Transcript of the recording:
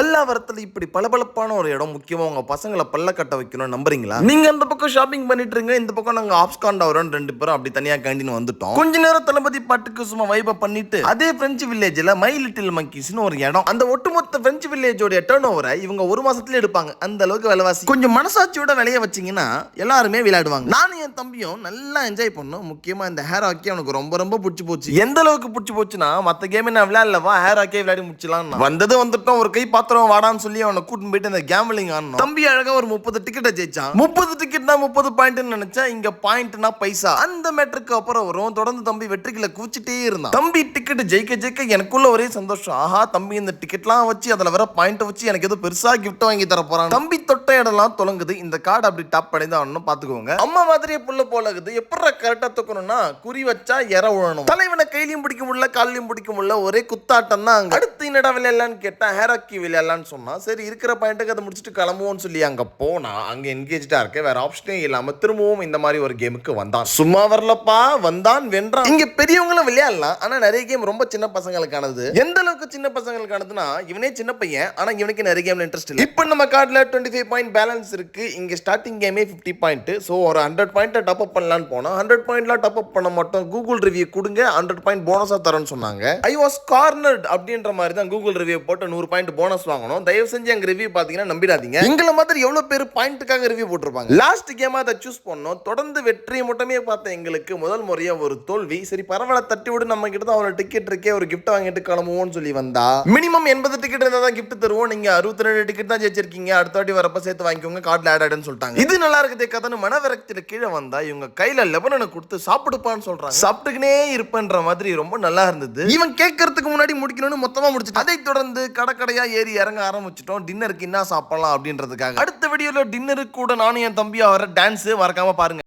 பல்லாவரத்துல இப்படி பளபளப்பான ஒரு இடம், முக்கியமா உங்க பசங்களை பல்ல கட்ட வைக்கணும் நம்புறீங்களா? நீங்க அந்த பக்கம் ஷாப்பிங் பண்ணிட்டு இருங்க, இந்த பக்கம் நாங்க ஆப்ஸ்காண்டா வரோம், ரெண்டு பேரும் அப்படி தனியா கேண்டீன் வந்துட்டோம். கொஞ்ச நேரம் தளபதி பாட்டுக்கு சும்மா வைப பண்ணிட்டு அதே பிரெஞ்சு வில்லேஜ்ல மை லிட்டில் மங்கீஸ்னு ஒரு இடம், அந்த ஒட்டுமொத்த பிரெஞ்சு வில்லேஜோட டர்ன் ஓவரை இவங்க ஒரு மாசத்துல எடுப்பாங்க. அந்த அளவுக்கு விலைவாசி. கொஞ்சம் மனசாட்சியோட விலைய வச்சீங்கன்னா எல்லாருமே விளையாடுவாங்க. நானும் என் தம்பியும் நல்லா என்ஜாய் பண்ணோம். முக்கியமா இந்த ஹேர் ஹாக்கி அவனுக்கு ரொம்ப ரொம்ப பிடிச்சி போச்சு. எந்த அளவுக்கு பிடிச்சி போச்சுன்னா, மத்த கேம் என்ன விளையாடலவா, ஹேர் ஹாக்கி விளையாடி முடிச்சலாம். வந்துட்டோம், ஒரு கை பாத்திரம் வாடான்னு சொல்லி அவனை கூட்டிட்டு போயிட்டு அந்த கேம்பிளிங் ஆனோம். தம்பி அழகா ஒரு 30 டிக்கெட்டை ஜெயிச்சான். 30 டிக்கெட்னா 30 பாயிண்ட் நினைச்சா, இங்க பாயிண்ட்னா பைசா. அந்த மேட்டருக்கு அப்புறம் வரும். தொடர்ந்து தம்பி வெற்றிகளை குவிச்சிட்டே இருந்தான். தம்பி டிக்கெட் ஜெயிக்க ஜெயிக்க எனக்குள்ள ஒரே சந்தோஷம். ஆஹா, தம்பி இந்த டிக்கெட்லாம் வச்சு அதுல வர பாயிண்ட் வச்சு எனக்கு ஏதோ பெருசா கிஃப்ட் வாங்கி தர போறான். தம்பி தொட்ட இடம்லாம் தொலங்குது. இந்த கார்டு அப்படி டாப் பண்ணி தான் பாத்துக்கோங்க. அம்மா மாதிரியே புள்ள போலகுது. எப்படா கரெக்டா தூக்கணும்னா, குறி வச்சா எற விழணும். தலைவனை கையிலையும் பிடிக்க முடியல, காலையும் பிடிக்க முடியல, ஒரே குத்தாட்டம் தான். அடுத்து என்னடா விளையாடலான்னு கேட்டா, ஹேர் ஹாக்கி விளையாடலான்னு சொன்னா, சரி இருக்கிற பாயிண்ட்டுக்கு அதை முடிச்சுட்டு கிளம்புவோம்னு சொல்லி அங்க போனா, அங்க என்கேஜா இருக்க வேற ஆப்ஷனே இல்லாம திரும்பவும் இந்த மாதிரி ஒரு கேமுக்கு வந்தான். சும்மா வரலப்பா, வந்தான் வென்றான். இங்க பெரியவங்களும் விளையாடலாம், ஆனா நிறைய கேம் ரொம்ப சின்ன பசங்களுக்கானது. எந்த அளவுக்கு சின்ன பசங்களுக்கானதுன்னா, இவனே சின்ன பையன், ஆனா இவனுக்கு நிறைய கேம்ல இன்ட்ரெஸ்ட் இல்ல. இப்போ நம்ம கார்டுல 25 பாயிண்ட் பேலன்ஸ் இருக்கு. இங்க ஸ்டார்டிங் கேமே 50 பாயிண்ட். சோ ஒரு 100 பாயிண்ட் டாப் அப் பண்ணலாம்னு போனா, 100 பாயிண்ட்லாம் டாப் அப் பண்ண மாட்டோம், கூகுள் ரிவ்யூ கொடுங்க, 100 பாயிண்ட் போனஸா தரேன்னு சொன்னாங்க. ஐ வாஸ் கார்னர்ட் அப்படின்ற மாதிரி தான் கூகுள் ரிவ்யூ போட்டு 100 பாயிண்ட் போனஸ் வாங்கணும். தயவு செஞ்சு அங்க ரிவ்யூ பாத்தீங்கன்னா நம்பிடாதீங்க. எங்களை மாதிரி எவ்வளவு பேர் பாயிண்ட்டுக்காக ரிவ்யூ போட்டிருப்பாங்க. லாஸ்ட் கேமா அதை சூஸ் பண்ணோம். தொடர்ந்து வெற்றியை மட்டுமே பார்த்த எங்களுக்கு முதல் முறையா ஒரு தோல்வி. சரி பரவாயில்ல, தட்டி விடு, நம்ம கிட்ட தான் ஒரு டிக்கெட் இருக்கே, ஒரு கிஃப்ட் வாங்கிட்டு கிளம்புவோம்னு சொல்லி வந்தா, மினிமம் 80 டிக்கெட் இருந்தா தான் கிஃப்ட் தருவோம். நீங்க 62 டிக்கெட் தான் ஜெயிச்சிருக்கீங்க, அடுத்த வாட்டி வரப்ப சேர்த்து வாங்கிக்கோங்க, கார்டுல ஆட் ஆடுன்னு சொல்லிட்டாங்க. இது நல்லா இருக்குதே கதைன்னு மனவிரக்தியில கீழே வந்தா, இவங்க கையில லெபனனை கொடுத்து சாப்பிடுப்பான்னு சொல்றாங்க. சாப்பிட்டுக்கினே இருப்பேன்ற மாதிரி ரொம்ப நல்லா இருந்தது. இவன் கேட்கறதுக்கு முன்னாடி முடிக்கணும்னு மொத்தமா முடிச்சுட்டு, அதை தொடர்ந்து கடைக்கடையா ஏறி இறங்க ஆரம்பிச்சிட்டோம். டின்னருக்கு என்ன சாப்பிடலாம் அப்படின்றதுக்காக. அடுத்த வீடியோல டின்னருக்கு கூட நானும் என் தம்பியா வர டான்ஸ் மறக்காம பாருங்க.